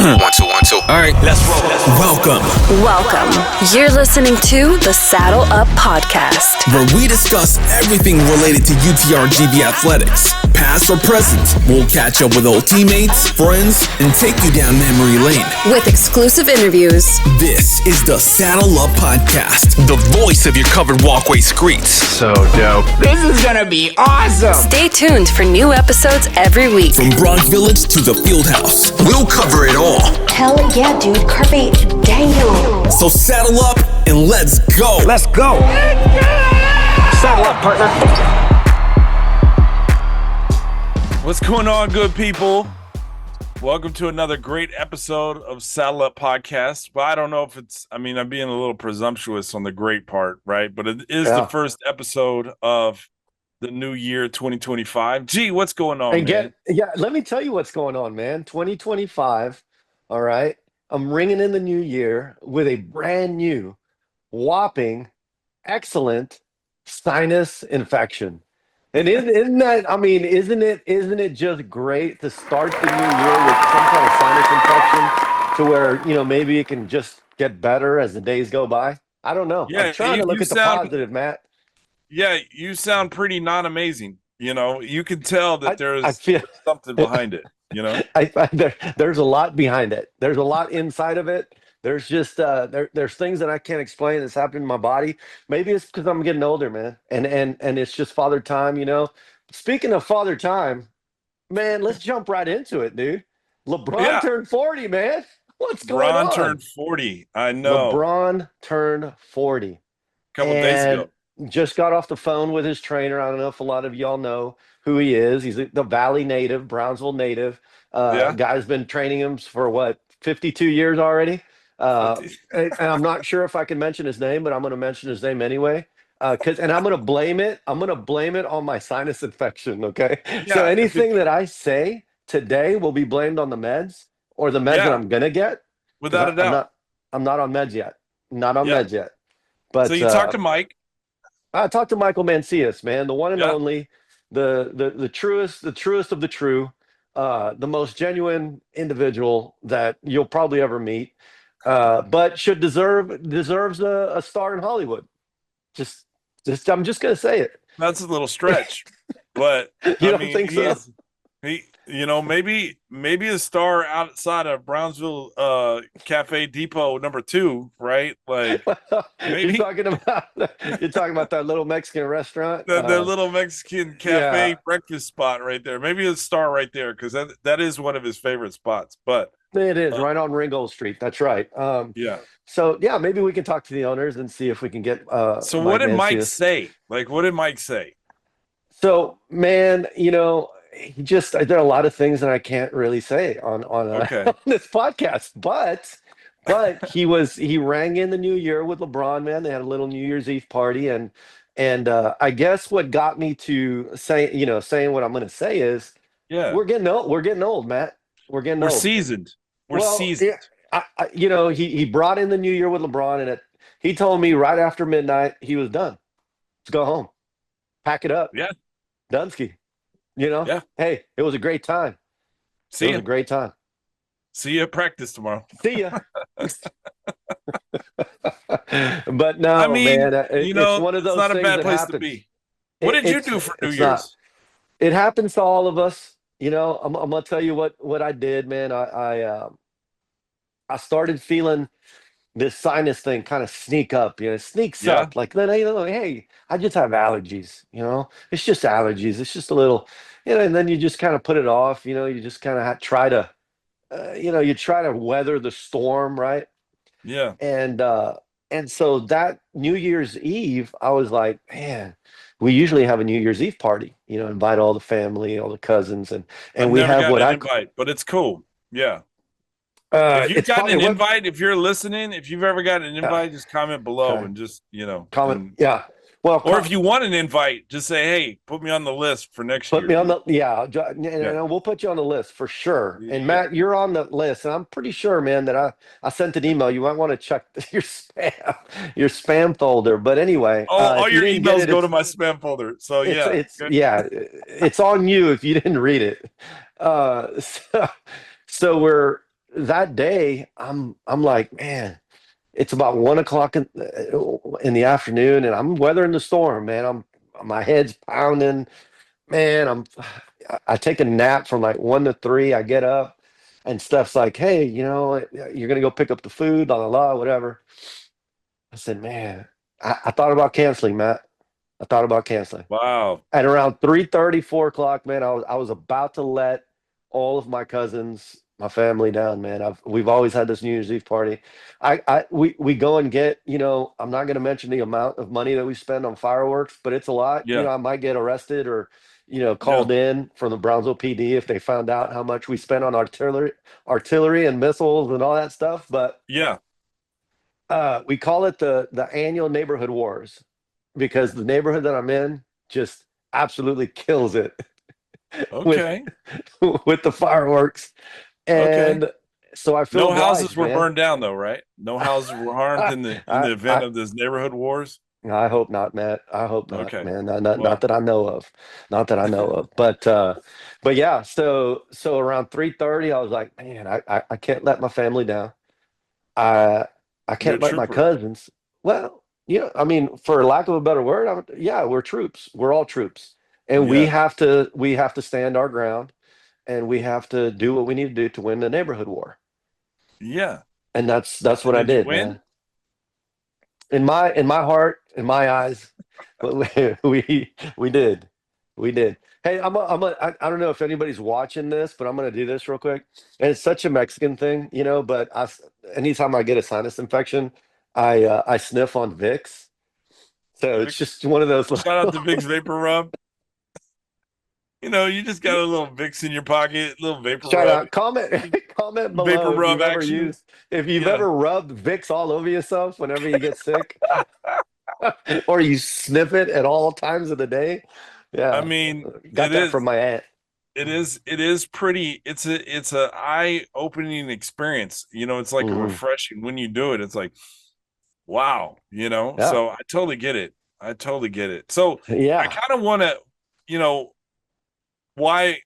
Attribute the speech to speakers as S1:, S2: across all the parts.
S1: One, two, one, two. All right, let's roll.
S2: Welcome. You're listening to the Saddle Up Podcast,
S3: where we discuss everything related to UTRGV athletics, past or present. We'll catch up with old teammates, friends, and take you down memory lane
S2: with exclusive interviews.
S3: This is the Saddle Up Podcast,
S1: the voice of your covered walkway streets.
S4: So dope. This is gonna be awesome.
S2: Stay tuned for new episodes every week.
S3: From Bronx Village to the Field House,
S1: we'll cover it all.
S5: Hell yeah, dude. Carpe diem.
S3: So saddle up and let's go.
S4: Let's go. Saddle up, partner.
S6: What's going on, good people? Welcome to another great episode of Saddle Up Podcast. Well, I don't know if I'm being a little presumptuous on the great part, right? But it is the first episode of the new year 2025. Gee, what's going on, man?
S7: Let me tell you what's going on, man. 2025, all right? I'm ringing in the new year with a brand new, whopping, excellent sinus infection. And isn't it just great to start the new year with some kind of sinus infection to where, maybe it can just get better as the days go by? I don't know. I'm trying to look at the positive, Matt.
S6: Yeah, you sound pretty not amazing. You can tell that there's something behind it.
S7: There's a lot behind it. There's a lot inside of it. There's just there's things that I can't explain that's happening in my body. Maybe it's because I'm getting older, man, and it's just father time. Speaking of father time, man, let's jump right into it, dude. LeBron turned 40, man. What's going on?
S6: LeBron turned 40. I know.
S7: LeBron turned 40.
S6: A couple days ago.
S7: Just got off the phone with his trainer. I don't know if a lot of y'all know who he is. He's the Valley native, Brownsville native. Guy's been training him for 52 years already. And I'm not sure if I can mention his name, but I'm going to mention his name anyway. I'm going to blame it. I'm going to blame it on my sinus infection. Okay. Yeah, so anything that I say today will be blamed on the meds or the meds that I'm going to get.
S6: Without a doubt.
S7: I'm not on meds yet. Meds yet. But
S6: so you talked to Mike.
S7: I talked to Michael Mancias, man, the one and only, the truest of the true, the most genuine individual that you'll probably ever meet. But deserves a star in Hollywood. Just I'm just gonna say it.
S6: That's a little stretch, but
S7: you don't think so?
S6: Maybe a star outside of Brownsville Cafe Depot #2, right? Like maybe
S7: you're talking about that little Mexican restaurant,
S6: that little Mexican cafe breakfast spot right there. Maybe a star right there because that is one of his favorite spots. But
S7: it is right on Ringgold Street. That's right. So maybe we can talk to the owners and see if we can get.
S6: So what did Mike say? Like, what did Mike say?
S7: So, man, there are a lot of things that I can't really say on this podcast, but he rang in the new year with LeBron, man. They had a little New Year's Eve party, and I guess what got me to saying what I'm going to say is, we're getting old, Matt. We're getting old.
S6: Seasoned. We're seasoned.
S7: Yeah, he brought in the new year with LeBron, and he told me right after midnight he was done. Let's go home, pack it up.
S6: Yeah,
S7: Dunsky. Hey, it was a great time. It was a great time.
S6: See you at practice tomorrow.
S7: See ya. But no, man, it's one of those.
S6: It's not
S7: things
S6: a bad place
S7: happens.
S6: to be. What did you do for New Year's?
S7: It happens to all of us. I'm gonna tell you what I did, man. I started feeling this sinus thing kind of sneak up. It sneaks up. Like then hey, I just have allergies. It's just allergies. It's just a little, and then you just kind of put it off. You just kind of try to, you try to weather the storm, right?
S6: Yeah.
S7: And so that New Year's Eve, I was like, man, we usually have a New Year's Eve party. Invite all the family, all the cousins, and we have what I
S6: invite, but it's cool. Yeah. If you've gotten an invite, if you're listening, if you've ever gotten an invite, just comment below and just,
S7: comment. Well,
S6: or if you want an invite, just say, hey, put me on the list for next year.
S7: Put me on the, we'll put you on the list for sure. And Matt, you're on the list. And I'm pretty sure, man, that I sent an email. You might want to check your spam folder. But anyway.
S6: All your emails go to my spam folder. So
S7: it's on you if you didn't read it. So that day, I'm like, man, it's about 1 o'clock in the afternoon, and I'm weathering the storm, man. My head's pounding, man. I take a nap from like 1 to 3. I get up, and Steph's like, hey, you're gonna go pick up the food, blah blah blah, whatever. I said, man, I thought about canceling, Matt. I thought about canceling.
S6: Wow.
S7: At around 3:30, 4 o'clock, man, I was about to let all of my cousins, my family down, man. We've always had this New Year's Eve party. We go and get, I'm not going to mention the amount of money that we spend on fireworks, but it's a lot.
S6: Yeah.
S7: I might get arrested or,
S6: Yeah.
S7: called in from the Brownsville PD if they found out how much we spent on artillery and missiles and all that stuff. But
S6: Yeah.
S7: we call it the annual neighborhood wars because the neighborhood that I'm in just absolutely kills it with
S6: Okay.
S7: with the fireworks.
S6: Okay.
S7: And so I feel
S6: No
S7: obliged,
S6: houses were
S7: man.
S6: burned down though, right? No houses were harmed in the event of this neighborhood wars.
S7: I hope not, Matt. I hope not,
S6: Okay.
S7: man. Not,
S6: Well.
S7: not that I know of. Not that I know of. But yeah, so around 3:30, I was like, man, I can't let my family down. I I
S6: You're a
S7: can't let my
S6: trooper.
S7: cousins. Well, I mean, for lack of a better word, yeah, we're troops. We're all troops, and we
S6: Yeah.
S7: have to stand our ground, and we have to do what we need to do to win the neighborhood war.
S6: Yeah.
S7: And that's
S6: And
S7: what I
S6: did you
S7: did,
S6: win?
S7: man. In my heart, in my eyes, we did. We did. Hey, I don't know if anybody's watching this, but I'm gonna do this real quick. And it's such a Mexican thing, but anytime I get a sinus infection, I sniff on Vicks. So it's
S6: Vicks.
S7: just one of those
S6: Shout out to Vicks Vapor Rub. You just got a little Vicks in your pocket, little vapor
S7: shout
S6: rub,
S7: out. Comment
S6: vapor
S7: below
S6: rub action.
S7: if you've
S6: Yeah.
S7: ever rubbed Vicks all over yourself whenever you get sick. Or you sniff it at all times of the day.
S6: I
S7: Yeah.
S6: mean,
S7: Got
S6: it
S7: that
S6: is
S7: from my aunt.
S6: it is pretty. It's a eye-opening experience. It's like a
S7: Mhm.
S6: refreshing when you do it. It's like, wow,
S7: Yeah.
S6: So I totally get it. I totally get it. So I
S7: Yeah.
S6: kind of want to, why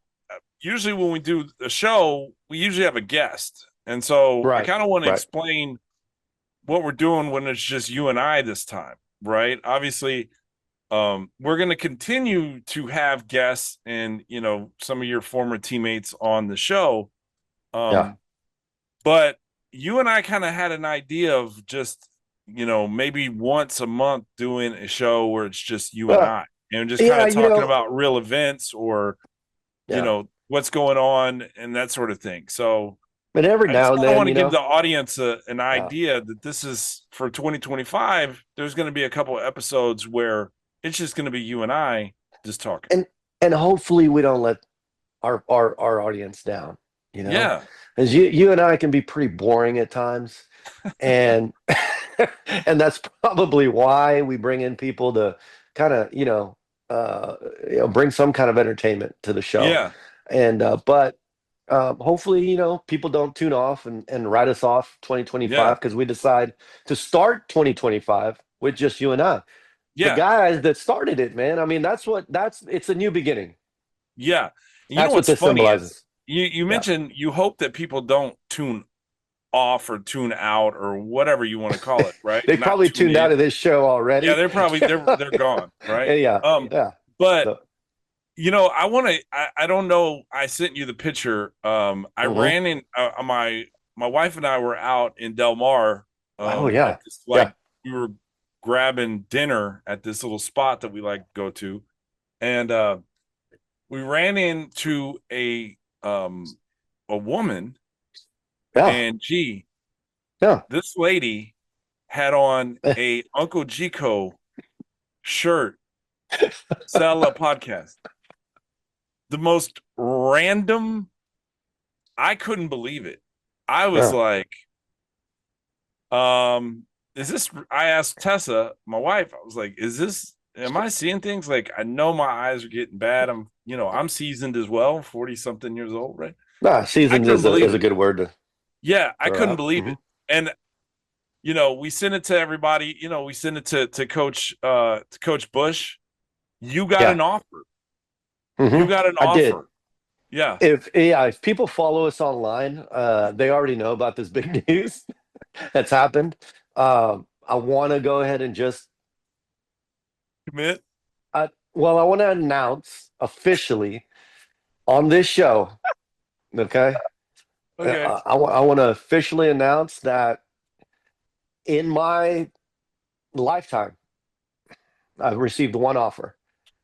S6: usually when we do a show, we usually have a guest. And so I
S7: Right.
S6: kind of want to
S7: Right.
S6: explain what we're doing when it's just you and I this time, right? Obviously, we're going to continue to have guests and, some of your former teammates on the show.
S7: Yeah.
S6: But you and I kind of had an idea of just, maybe once a month doing a show where it's just you and I, and just kind
S7: Yeah,
S6: of talking about real events or,
S7: yeah.
S6: what's going on and that sort of thing. So
S7: But every
S6: I just
S7: now and
S6: kind of
S7: then,
S6: want to give the audience an idea that this is for 2025. There's going to be a couple of episodes where it's just going to be you and I just talking.
S7: and hopefully we don't let our audience down,
S6: Yeah.
S7: Because you and I can be pretty boring at times. And and that's probably why we bring in people to kind of, bring some kind of entertainment to the show.
S6: Yeah.
S7: And but hopefully, people don't tune off and write us off 2025 because we decide to start 2025 with just you and I. The
S6: Yeah.
S7: guys that started it, man. I mean, it's a new beginning.
S6: Yeah. And
S7: That's what
S6: what's
S7: this
S6: funny
S7: symbolizes.
S6: is you mentioned you hope that people don't tune off or tune out or whatever you want to call it, right?
S7: They
S6: Not
S7: probably
S6: tune
S7: tuned
S6: in.
S7: out of this show already.
S6: Yeah, they're gone, right?
S7: Yeah. Yeah.
S6: But
S7: So,
S6: I want to. I don't know. I sent you the picture. I ran in. My wife and I were out in Del Mar.
S7: Oh, yeah.
S6: At this, we were grabbing dinner at this little spot that we like to go to, and we ran into a woman,
S7: yeah.
S6: and
S7: Yeah.
S6: this lady had on a Uncle Gico shirt. Saddle Up Podcast. The most random. I couldn't believe it. I was like, is this? I asked Tessa, my wife, I was like, am I seeing things? Like, I know my eyes are getting bad. I'm seasoned as well, 40 something years old, right?
S7: Nah, seasoned is a good word to.
S6: Yeah, I couldn't believe it. And we sent it to everybody, we sent it to Coach Bush. You got an offer.
S7: Mhm.
S6: You got an offer. Yeah.
S7: If people follow us online, they already know about this big news that's happened. I want to go ahead and just
S6: Commit.
S7: I want to announce officially on this show. Okay,
S6: Okay.
S7: I want to officially announce that in my lifetime, I've received one offer.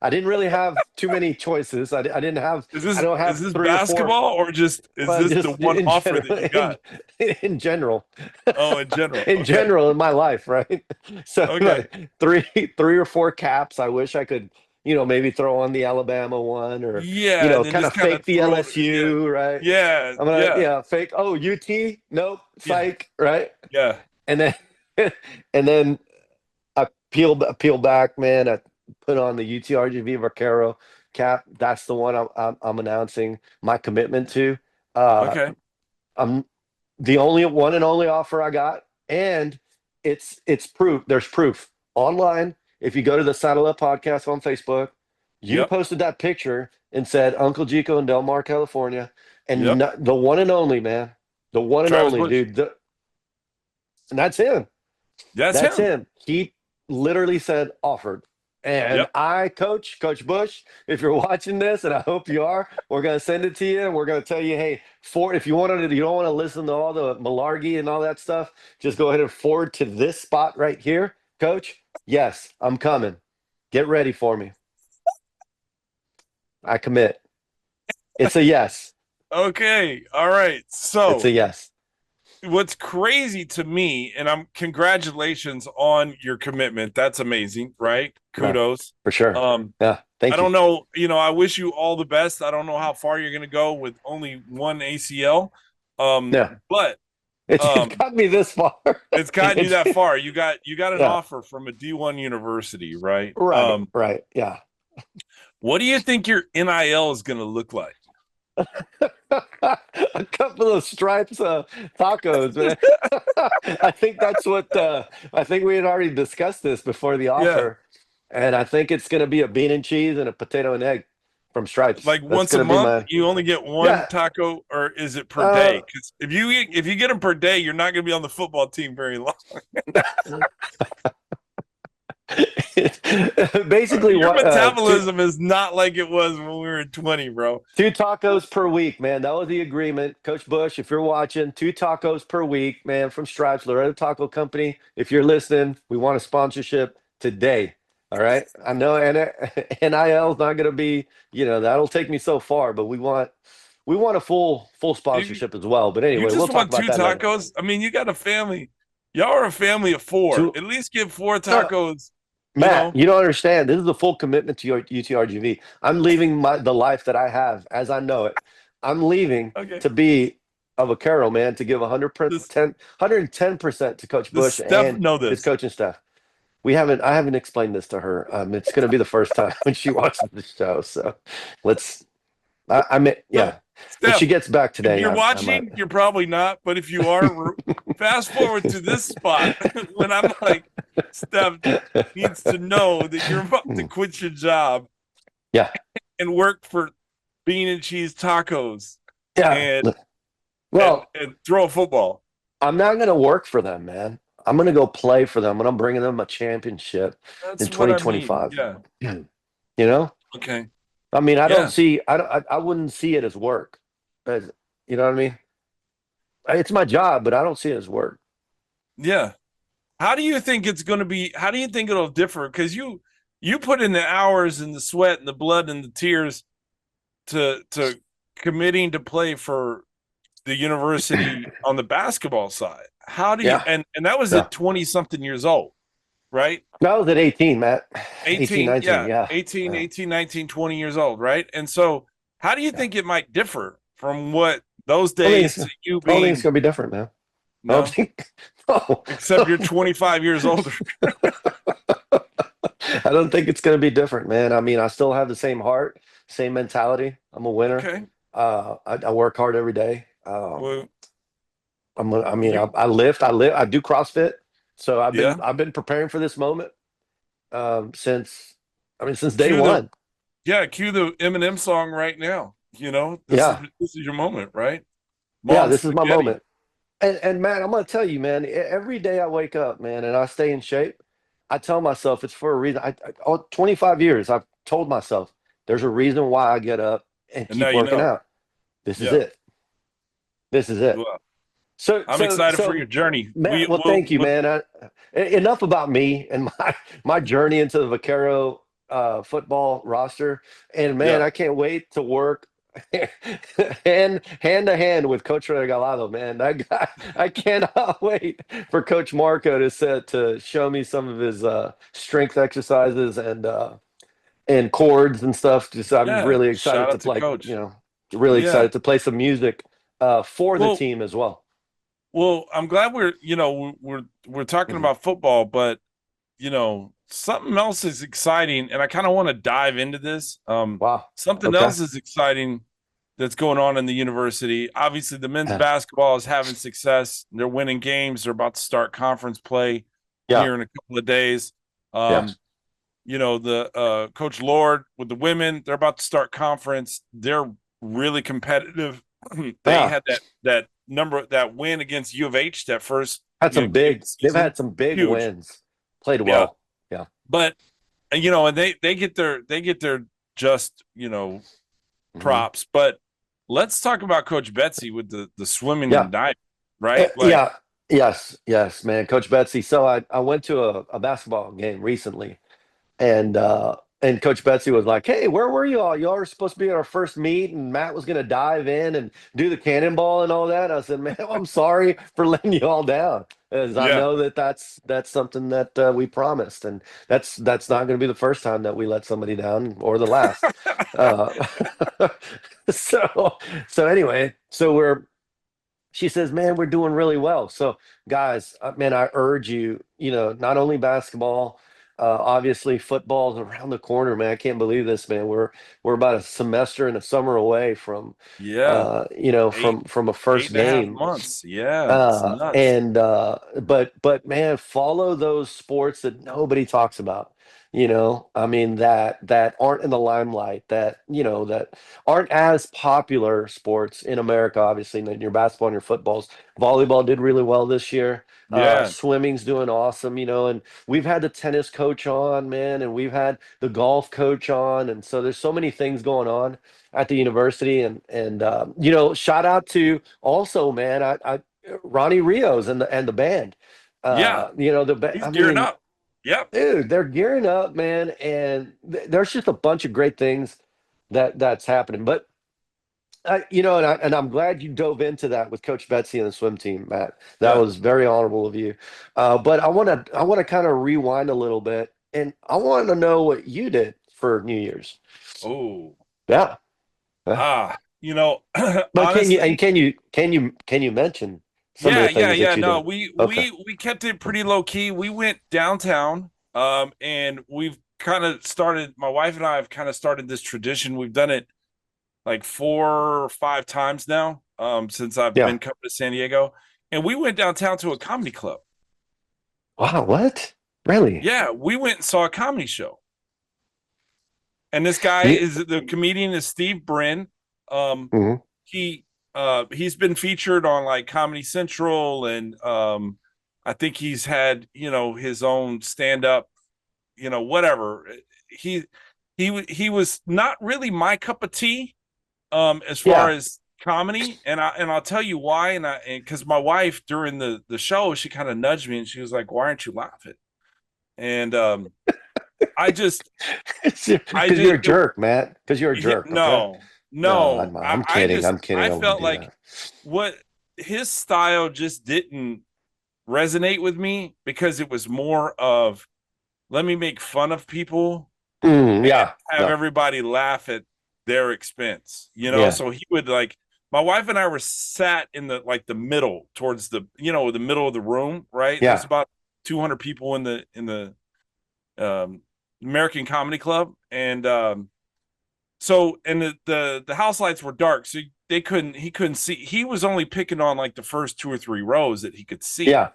S7: I didn't really have too many choices. I didn't have. I don't
S6: Is
S7: have
S6: this
S7: three or four.
S6: basketball or just is
S7: Well,
S6: this the
S7: just
S6: one
S7: in
S6: offer
S7: general,
S6: that you got?
S7: in general,
S6: Oh, in general.
S7: in
S6: Okay.
S7: general in my life, right? So
S6: Okay.
S7: like three or four caps. I wish I could, maybe throw on the Alabama one, or
S6: Yeah, and then
S7: kind
S6: just
S7: of
S6: kind of
S7: fake the
S6: throw it. Yeah.
S7: LSU, right?
S6: Yeah.
S7: I'm gonna,
S6: Yeah.
S7: fake. Oh, UT, nope,
S6: Yeah.
S7: psych, right?
S6: Yeah.
S7: And then, and then I peel back, man. I put on the UTRGV Vaquero cap. That's the one I'm announcing my commitment to. Uh,
S6: Okay.
S7: I'm the only one and only offer I got, and it's proof. There's proof online. If you go to the Saddle Up podcast on Facebook, you
S6: Yep.
S7: posted that picture and said Uncle Jico in Del Mar, California, and
S6: Yep.
S7: the one and only, man, the one and
S6: Travis
S7: only
S6: Bush.
S7: dude. And that's him.
S6: That's
S7: That's
S6: him.
S7: him. He literally said offered. And
S6: Yep.
S7: Coach Bush, if you're watching this, and I hope you are, we're gonna send it to you, and we're gonna tell you, hey, if you don't want to listen to all the malarkey and all that stuff, just go ahead and forward to this spot right here, Coach. Yes, I'm coming. Get ready for me. I commit. It's a yes.
S6: Okay. All right.
S7: It's
S6: So
S7: a yes.
S6: what's crazy to me, and I'm congratulations on your commitment. That's amazing, right?
S7: No,
S6: Kudos.
S7: for sure.
S6: Um,
S7: Yeah.
S6: I
S7: Thank you.
S6: don't know, I wish you all the best. I don't know how far you're gonna go with only one ACL.
S7: Yeah.
S6: But
S7: It's got me this far.
S6: it's gotten you
S7: It's
S6: that far. You got an
S7: yeah.
S6: offer from a D1 university, right?
S7: Right. Right. Yeah.
S6: What do you think your NIL is gonna look like?
S7: A couple of stripes tacos, man. I think that's what I think we had already discussed this before the
S6: Yeah.
S7: offer, and I think it's going to be a bean and cheese and a potato and egg from Stripes.
S6: Like
S7: That's
S6: once a
S7: going to be
S6: month,
S7: my
S6: you only get one
S7: yeah.
S6: taco, or is it per day?
S7: Uh,
S6: Because if you get them per day, you're not gonna be on the football team very long.
S7: basically,
S6: Your
S7: what
S6: metabolism is not like it was when we were 20, bro.
S7: 2 tacos per week, man. That was the agreement, Coach Bush. If you're watching, 2 tacos per week, man, from Stripes, Laredo Taco Company. If you're listening, we want a sponsorship today. All right. I know NIL is not going to be, that'll take me so far, but we want a full
S6: You,
S7: sponsorship as well. But
S6: you
S7: anyway, we'll
S6: just
S7: talk
S6: want
S7: about
S6: two
S7: that later.
S6: tacos? I mean, you got a family. Y'all are a family of four.
S7: Two,
S6: At least get four
S7: no,
S6: tacos.
S7: Matt, you don't understand. This is a full commitment to your UTRGV. I'm leaving the life that I have as I know it. I'm leaving
S6: Okay.
S7: to be a vaquero, man, to give
S6: This
S7: 110% to Coach
S6: Does
S7: Bush
S6: Steph
S7: and
S6: know
S7: his
S6: this?
S7: coaching staff. I haven't explained this to her. It's going to be the first time when she watches the show. So
S6: So,
S7: yeah. When she
S6: Steph,
S7: gets back
S6: if
S7: today,
S6: you're
S7: I might.
S6: watching, you're probably not. But if you are, fast forward to this spot when I'm like, Steph needs to know that you're about to quit your job
S7: Yeah.
S6: and work for bean and cheese tacos
S7: Yeah.
S6: and
S7: Well,
S6: and throw a football.
S7: I'm not going to work for them, man. I'm going to go play for them, and I'm bringing them a championship
S6: That's
S7: in
S6: what I mean.
S7: 2025.
S6: Yeah.
S7: You know,
S6: Okay.
S7: I mean, I don't
S6: Yeah.
S7: see, I wouldn't see it as work. As, you know what I mean? It's my job, but I don't see it as work.
S6: Yeah. How do you think it's going to be? How do you think it'll differ? Because you put in the hours and the sweat and the blood and the tears to committing to play for the university on the basketball side. How do you
S7: Yeah.
S6: and that was
S7: Yeah.
S6: at 20 something years old, right?
S7: I was at 18, Matt.
S6: 18,
S7: 19. Yeah.
S6: 18,
S7: Yeah.
S6: 18, 19, 20 years old, right? And so how do you think it might differ from what those
S7: I don't think
S6: days
S7: it's,
S6: to you
S7: I don't think it's
S6: being
S7: going to be different, man. I
S6: no,
S7: don't think, no.
S6: except you're 25 years older.
S7: I don't think it's going to be different, man. I mean, I still have the same heart, same mentality. I'm a winner.
S6: Okay.
S7: I work hard every day.
S6: Well,
S7: I lift, I do CrossFit. So
S6: yeah.
S7: I've been preparing for this moment since day
S6: Cue
S7: one.
S6: cue the Eminem song right now. This is
S7: Yeah.
S6: your moment, right?
S7: Yeah,
S6: Mom
S7: this is my
S6: spaghetti.
S7: moment. And man, I'm gonna tell you, man, every day I wake up, man, and I stay in shape, I tell myself it's for a reason. 25 years, I've told myself there's a reason why I get up and
S6: And now
S7: keep
S6: you
S7: working
S6: know.
S7: out. This is
S6: Yeah.
S7: it. This is it.
S6: Well,
S7: So,
S6: I'm
S7: so,
S6: excited for
S7: so,
S6: your journey.
S7: Matt, well, thank you, man. Enough about me and my journey into the Vaquero football roster. And man,
S6: yeah.
S7: I can't wait to work hand to hand with Coach Regalado, man. That guy, I cannot wait for Coach Marco to show me some of his strength exercises and chords and stuff. Just I'm
S6: Yeah.
S7: really
S6: Shout
S7: excited to
S6: out to
S7: play,
S6: coach.
S7: really
S6: Yeah.
S7: excited to play some music for the
S6: Well,
S7: team as well.
S6: I'm glad we're talking
S7: Mhm.
S6: about football, but something else is exciting, and I kind of want to dive into this.
S7: Wow.
S6: Something
S7: Okay.
S6: else is exciting that's going on in the university. Obviously, the men's
S7: Yeah.
S6: basketball is having success. They're winning games. They're about to start conference play
S7: Yeah.
S6: here in a couple of days.
S7: Yeah.
S6: The Coach Lord with the women, they're about to start conference. They're really competitive. They
S7: Yeah.
S6: had that win against U of H, that first
S7: Had some
S6: game of
S7: big.
S6: the
S7: They've
S6: season.
S7: had some big
S6: Huge.
S7: wins. Played
S6: Yeah.
S7: well. Yeah.
S6: But and they get their just
S7: Mhm.
S6: props. But let's talk about Coach Betsy with the swimming
S7: Yeah.
S6: and diving, right? Like,
S7: Yeah. Yes. Yes, man. Coach Betsy. So I went to a basketball game recently, and Coach Betsy was like, "Hey, where were you all? Y'all were supposed to be at our first meet, and Matt was going to dive in and do the cannonball and all that." I said, "Man, I'm sorry for letting you all down, as I
S6: yeah.
S7: know that's something that we promised, and that's not going to be the first time that we let somebody down or the last." Uh, so so anyway, she says, "Man, we're doing really well." So, guys, man, I urge you, not only basketball, obviously football's around the corner, man. I can't believe this, man. We're about a semester and a summer away from,
S6: Yeah. Eight
S7: from a
S6: eight
S7: first
S6: and a half
S7: game.
S6: months. Yeah, it's nuts.
S7: But man, follow those sports that nobody talks about. I mean that aren't in the limelight, that aren't as popular sports in America, obviously, than your basketball and your footballs. Volleyball did really well this year.
S6: Yeah.
S7: Swimming's doing awesome, and we've had the tennis coach on, man, and we've had the golf coach on, and so there's so many things going on at the university, and shout out to also, man, I Ronnie Rios and the band.
S6: Yeah.
S7: I
S6: He's gearing
S7: mean,
S6: up. Yep.
S7: dude, they're gearing up, man, and there's just a bunch of great things that's happening. But I'm glad you dove into that with Coach Betsy and the swim team, Matt. That
S6: Yeah.
S7: was very honorable of you. But I want to kind of rewind a little bit, and I want to know what you did for New Year's.
S6: Oh.
S7: Yeah. Yeah.
S6: Ah,
S7: But can you and
S6: honestly,
S7: can you mention some of
S6: yeah,
S7: the
S6: yeah,
S7: things
S6: yeah.
S7: that you
S6: No,
S7: did?
S6: we
S7: Okay.
S6: we we kept it pretty low key. We went downtown, and we've kind of started. My wife and I have kind of started this tradition. We've done it like 4 or 5 times now, since I've
S7: Yeah.
S6: been coming to San Diego. And we went downtown to a comedy club.
S7: Wow. What? Really?
S6: Yeah, we went and saw a comedy show. And this guy
S7: You,
S6: is the comedian is Steve Brin. Um,
S7: mhm.
S6: he he's been featured on like Comedy Central, and I think he's had his own stand up, whatever. He he was not really my cup of tea, as far
S7: Yeah.
S6: as comedy, and I'll tell you why. And because my wife during the show, she kind of nudged me and she was like, "Why aren't you laughing?" And I just I
S7: Because you're
S6: just
S7: a jerk, Matt. Because you're a
S6: yeah,
S7: jerk. Okay.
S6: no,
S7: No,
S6: no.
S7: I'm
S6: I
S7: kidding.
S6: just
S7: I'm kidding.
S6: I
S7: I wouldn't
S6: felt
S7: do
S6: like
S7: that.
S6: what his style just didn't resonate with me, because it was more of, let me make fun of people and
S7: Yeah.
S6: have
S7: Yeah.
S6: everybody laugh at their expense.
S7: Yeah.
S6: So he would like, my wife and I were sat in the middle, towards the middle of the room, right? There's
S7: Yeah.
S6: about 200 people in the um American Comedy Club, and so, and the house lights were dark, so he couldn't see. He was only picking on like the first 2 or 3 rows that he could see.
S7: Yeah.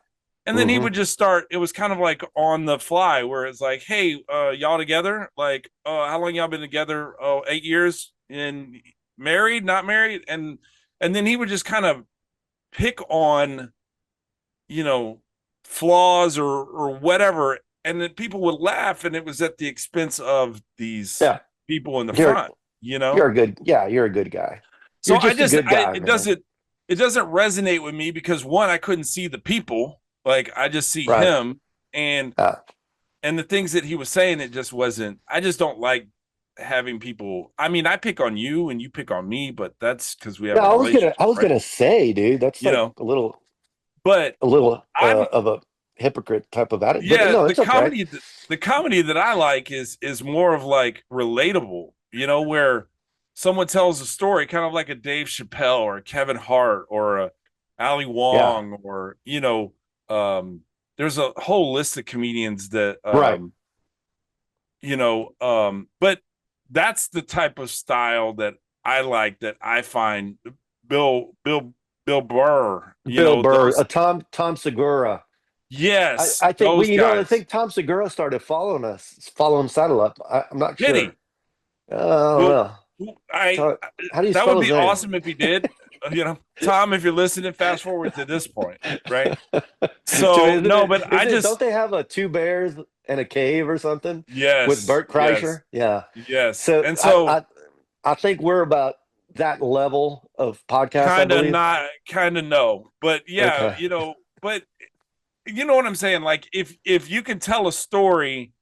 S6: And then he
S7: Hmm.
S6: would just start, it was kind of like on the fly, where it's like, "Hey, y'all together? Like, how long y'all been together? Oh, 8 years." And married, not married, and then he would just kind of pick on, flaws or whatever, and then people would laugh, and it was at the expense of these
S7: Yeah.
S6: people in the
S7: You're-
S6: front.
S7: You're a good. Yeah, you're a good guy.
S6: So
S7: You're just a good guy,
S6: it
S7: man.
S6: doesn't resonate with me because one, I couldn't see the people, like I just see
S7: Right.
S6: him and the things that he was saying. It just wasn't. I just don't like having people. I mean, I pick on you and you pick on me, but that's because we have.
S7: Yeah,
S6: a
S7: I was
S6: relationship,
S7: gonna say, dude, that's
S6: You
S7: like
S6: know,
S7: a little
S6: but
S7: of a hypocrite type of attitude.
S6: yeah,
S7: But no,
S6: the
S7: it's okay.
S6: comedy that I like is more of like relatable, where someone tells a story kind of like a Dave Chappelle or a Kevin Hart or a Ali Wong or there's a whole list of comedians that
S7: Right.
S6: But that's the type of style that I like, that I find Bill Burr,
S7: Bill Burr, Tom Segura.
S6: yes,
S7: I think
S6: those
S7: I
S6: guys.
S7: think Tom Segura started following Saddle Up. I'm not
S6: Did
S7: sure.
S6: he?
S7: Oh,
S6: I
S7: how do you
S6: that
S7: spell
S6: would
S7: his
S6: be
S7: name?
S6: awesome if he did. Tom, if you're listening, fast forward to this point, right? So
S7: don't they have a two bears and a cave or something?
S6: Yes,
S7: With Bert Kreischer. Yeah.
S6: yes.
S7: So
S6: And so
S7: I think we're about that level of podcast. I believe.
S6: kind of no, but yeah,
S7: Okay.
S6: but you know what I'm saying? Like if you can tell a story.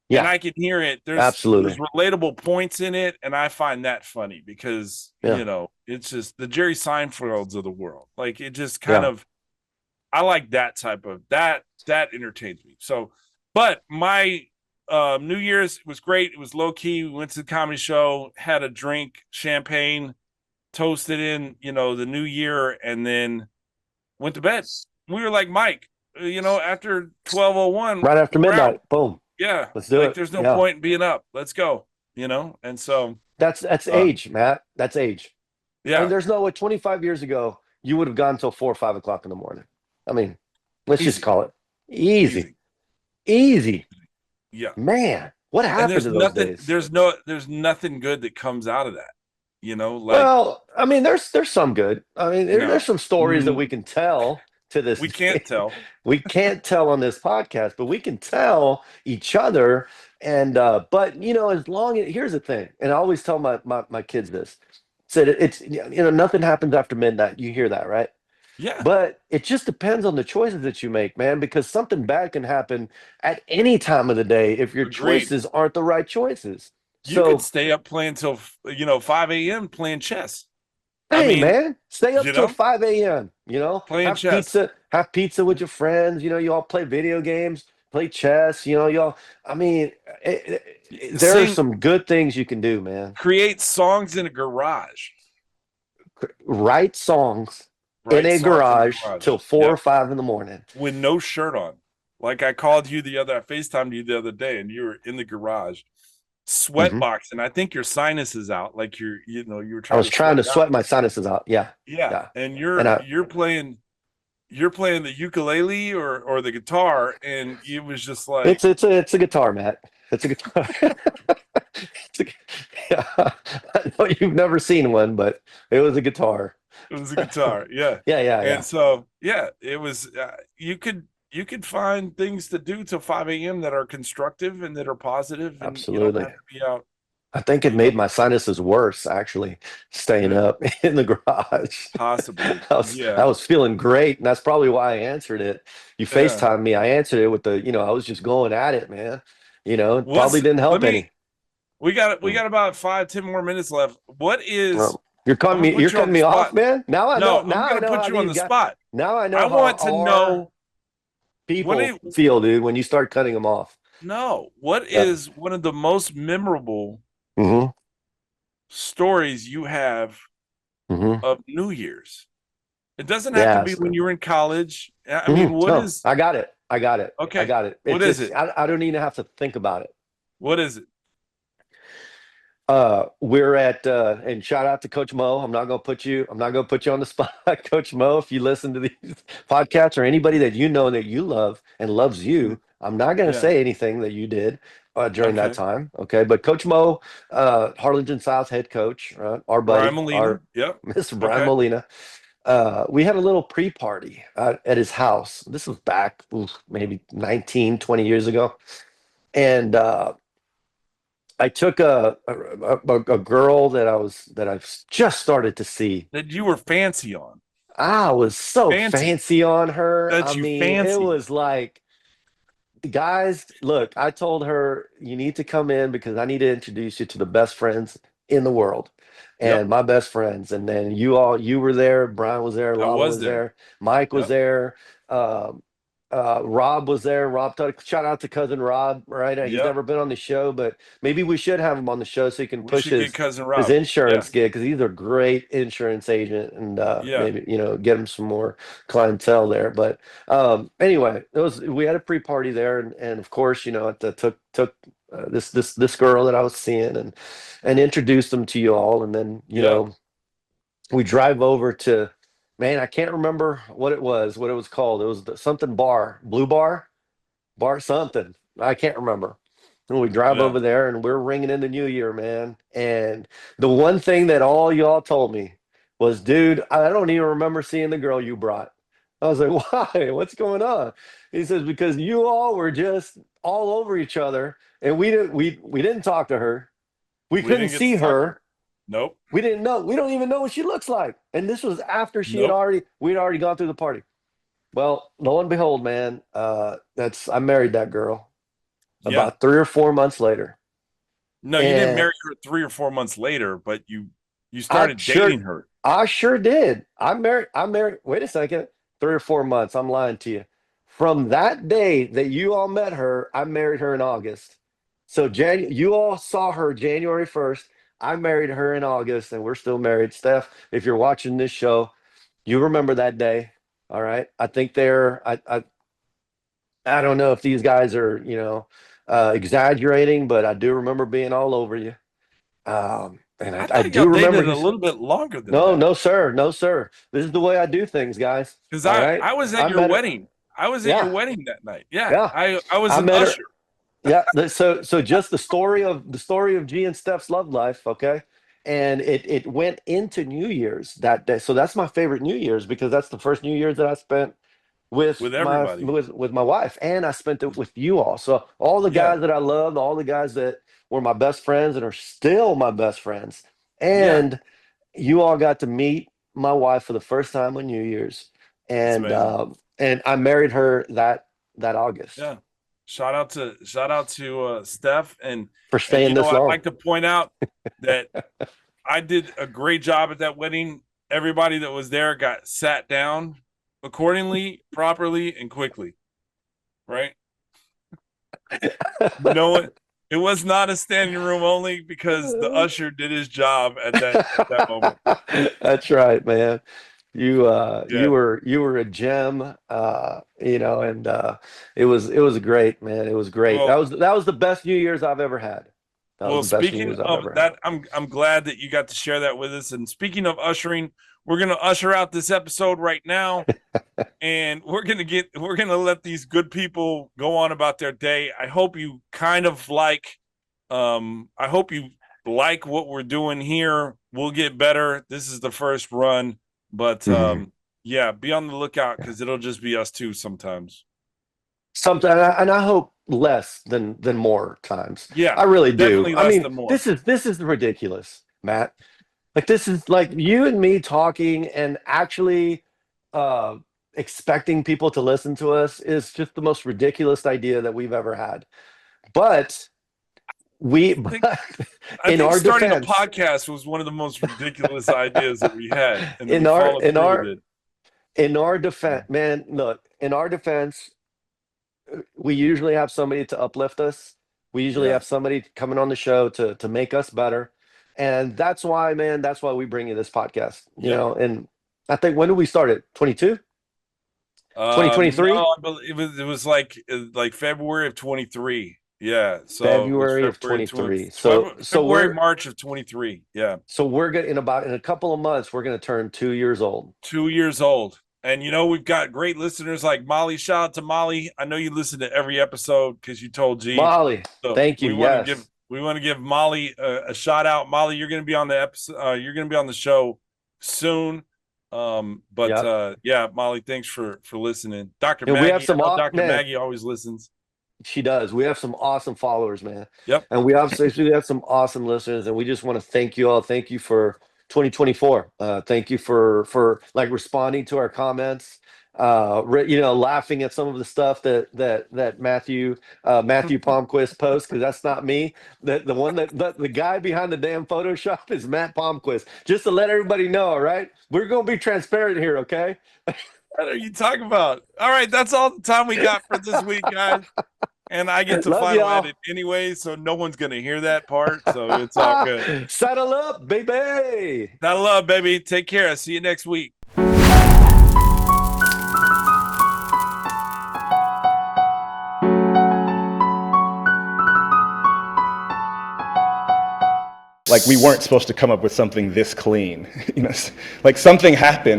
S7: Yeah.
S6: And I can hear it.
S7: Absolutely.
S6: There's relatable points in it, and I find that funny because it's just the Jerry Seinfelds of the world. Like it just kind of, I like that type of that entertains me. So, but my New Year's was great. It was low key. We went to the comedy show, had a drink, champagne, toasted in the new year, and then went to bed. We were like Mike, after 12:01,
S7: Right after
S6: we're
S7: midnight.
S6: out.
S7: Boom.
S6: Yeah,
S7: Let's do it.
S6: There's no point in being up. Let's go. And so
S7: That's age, Matt. That's age.
S6: Yeah,
S7: I mean, there's no way. 25 years ago, you would have gone until 4 or 5 o'clock in the morning. I mean, let's just call it easy.
S6: Yeah,
S7: man. What happened to those days?
S6: There's nothing good that comes out of that.
S7: Well, I mean, there's some good. I mean, there's some stories that we can tell. To this,
S6: we can't tell.
S7: We can't tell on this podcast, but we can tell each other. And but as long as here's the thing, and I always tell my kids this: said it's nothing happens after midnight. You hear that, right?
S6: Yeah.
S7: But it just depends on the choices that you make, man. Because something bad can happen at any time of the day if your choices aren't the right choices.
S6: You could stay up playing till 5 a.m. playing chess.
S7: Hey, man, stay up till 5 a.m.
S6: Playing
S7: have
S6: chess.
S7: Have pizza with your friends. You all play video games, play chess. Y'all. I mean, there are some good things you can do, man.
S6: Create songs in a garage.
S7: Write songs in a garage till 4 or 5 in the morning
S6: with no shirt on. Like I called you I FaceTimed you the other day, and you were in the garage. Sweatbox, and I think your sinus is out. Like you were trying.
S7: I was trying to sweat my sinuses out. Yeah.
S6: And you're playing the ukulele or the guitar, and it was just like
S7: it's a guitar, Matt. It's a guitar. I know you've never seen one, but it was a guitar.
S6: It was a guitar. Yeah.
S7: Yeah.
S6: And so it was. You could find things to do till 5 a.m. that are constructive and that are positive. And
S7: absolutely.
S6: You don't have to be out.
S7: I think it made my sinuses worse, actually, staying up in the garage.
S6: Possibly.
S7: I was feeling great, and that's probably why I answered it. You FaceTimed me. I answered it with I was just going at it, man. Probably didn't help any.
S6: We got about 5-10 more minutes left. What is...
S7: You're cutting me off, man? Now I know.
S6: Now I'm going to put you on the spot.
S7: Now I know.
S6: I want to know...
S7: People feel, dude, when you start cutting them off.
S6: No. What is one of the most memorable stories you have of New Year's? It doesn't have to be when you were in college. I mean, what is...
S7: I got it.
S6: Okay.
S7: I got it.
S6: What is it?
S7: I don't even have to think about it.
S6: What is it?
S7: We're at and shout out to Coach Mo. I'm not gonna put you on the spot, Coach Mo. If you listen to these podcasts or anybody that you know that you love and loves you, I'm not gonna
S6: Yeah.
S7: say anything that you did during that
S6: Okay.
S7: time. Okay, but Coach Mo, Harlingen South head coach, our
S6: Brian
S7: buddy,
S6: Molina.
S7: our
S6: Yep.
S7: Mr. Brian
S6: Okay.
S7: Molina. We had a little pre-party at his house. This was back maybe 19, 20 years ago. And I took a girl that I've just started to see.
S6: That you were fancy on.
S7: I was so
S6: Fancy.
S7: fancy on her. I
S6: That you
S7: mean, it
S6: fancy.
S7: was like, guys, look, I told her you need to come in because I need to introduce you to the best friends in the world.
S6: Yep.
S7: And my best friends. And then you were there, Brian was there,
S6: I
S7: Lala
S6: was
S7: was
S6: there.
S7: there, Mike was
S6: Yep.
S7: there, um, Rob was there. Shout out to cousin Rob, right? He's
S6: Yep.
S7: never been on the show, but maybe we should have him on the show so he can
S6: We
S7: push
S6: should get cousin
S7: his
S6: Rob.
S7: insurance
S6: Yeah.
S7: gig because he's a great insurance agent and
S6: Yeah.
S7: maybe get him some more clientele there. But anyway, we had a pre-party there, and of course, took this girl that I was seeing and introduced them to you all, and then
S6: Yeah.
S7: we drive over to, man, I can't remember what it was called. It was something bar, Blue Bar something. I can't remember. And we drive
S6: Yeah.
S7: over there and we're ringing in the new year, man. And the one thing that all y'all told me was, dude, I don't even remember seeing the girl you brought. I was like, why? What's going on? He says, because you all were just all over each other and we didn't talk to her. We
S6: We
S7: couldn't
S6: didn't get to
S7: see
S6: talk to
S7: her.
S6: her. Nope.
S7: We didn't know. We don't even know what she looks like. And this was after
S6: Nope.
S7: we'd already gone through the party. Well, lo and behold, man, I married that girl
S6: Yeah.
S7: about 3 or 4 months later.
S6: No, you didn't
S7: And
S6: marry her 3 or 4 months later, but you started dating her.
S7: I sure did. I married, wait a second, 3 or 4 months. I'm lying to you. From that day that you all met her, I married her in August. So you all saw her January 1st. I married her in August, and we're still married. Steph, if you're watching this show, you remember that day. All right. I think I don't know if these guys are, exaggerating, but I do remember being all over you. And
S6: I
S7: I
S6: thought
S7: do
S6: y'all
S7: remember
S6: dated a
S7: you.
S6: little bit longer than
S7: No,
S6: that.
S7: no, sir. No, sir. This is the way I do things, guys.
S6: Because
S7: All right.
S6: I was
S7: I
S6: at your
S7: met her.
S6: wedding. I was at your
S7: Yeah.
S6: wedding that night. Yeah.
S7: Yeah.
S6: I was
S7: I
S6: an
S7: met her.
S6: usher.
S7: Yeah. So just the story of G and Steph's love life, okay? And it went into New Year's that day. So that's my favorite New Year's because that's the first New Year's that I spent with
S6: With
S7: my
S6: everybody.
S7: with my wife, and I spent it with you all. So all the
S6: Yeah.
S7: guys that I loved, all the guys that were my best friends and are still my best friends,
S6: Yeah.
S7: and you all got to meet my wife for the first time on New Year's,
S6: It's
S7: and
S6: amazing.
S7: I married her that August.
S6: Yeah. Shout out to Steph and
S7: For staying this
S6: I'd
S7: long.
S6: like to point out that I did a great job at that wedding. Everybody that was there got sat down accordingly, properly, and quickly. Right? No one. It was not a standing room only because the usher did his job at that moment.
S7: That's right, man. You
S6: Yeah.
S7: you were a gem, and it was great, man. It was great.
S6: Well,
S7: That was the best New Year's I've ever had. That
S6: Well,
S7: was the best New
S6: speaking
S7: Year's I've
S6: of
S7: ever had.
S6: that, I'm glad that you got to share that with us. And speaking of ushering, we're gonna usher out this episode right now, and we're gonna let these good people go on about their day. I hope you I hope you like what we're doing here. We'll get better. This is the first run, but
S7: Mhm.
S6: yeah, be on the lookout because it'll just be us two sometimes.
S7: Something, and I hope less than more times.
S6: Yeah,
S7: I really do.
S6: definitely
S7: I
S6: less
S7: mean,
S6: than more.
S7: this is ridiculous, Matt. Like this is like you and me talking and actually expecting people to listen to us is just the most ridiculous idea that we've ever had. But
S6: I
S7: in
S6: think
S7: our
S6: starting
S7: defense,
S6: a podcast was one of the most ridiculous ideas that we had, and
S7: in
S6: we
S7: our
S6: followed
S7: in
S6: through
S7: our
S6: with it.
S7: in our defense, man, look, in our defense, we usually have somebody to uplift us. We usually
S6: Yeah.
S7: have somebody coming on the show to make us better. And that's why, man, that's why we bring you this podcast.
S6: Yeah.
S7: And I think when did we start it? 22? 2023?
S6: No, I believe it was like February of 23. Yeah. So it was
S7: February of
S6: February
S7: 23.
S6: 20,
S7: So
S6: February, March of 23. Yeah.
S7: so we're gonna in a couple of months we're gonna turn 2 years old.
S6: 2 years old. And we've got great listeners like Molly. Shout out to Molly. I know you listen to every episode because you told G.
S7: Molly,
S6: So
S7: thank you.
S6: we want to give Molly a shout out. Molly, you're going to be on the episode. You're going to be on the show soon. Yeah, Molly, thanks for listening. Dr.
S7: And
S6: Maggie,
S7: we have some
S6: Dr.
S7: man,
S6: Maggie always listens.
S7: She does. We have some awesome followers, man.
S6: Yep.
S7: And we have some awesome listeners, and we just want to thank you all. Thank you for 2024. Thank you for like responding to our comments. Laughing at some of the stuff that Matthew Palmquist posts, because that's not me. The one the guy behind the damn Photoshop is Matt Palmquist. Just to let everybody know, all right? We're gonna be transparent here, okay?
S6: What are you talking about? All right, that's all the time we got for this week, guys. And I get to
S7: Love
S6: final
S7: y'all.
S6: edit anyway, so no one's gonna hear that part. So it's all good.
S7: Saddle up, baby.
S6: That love, baby. Take care. See you next week.
S8: Like we weren't supposed to come up with something this clean, like something happened.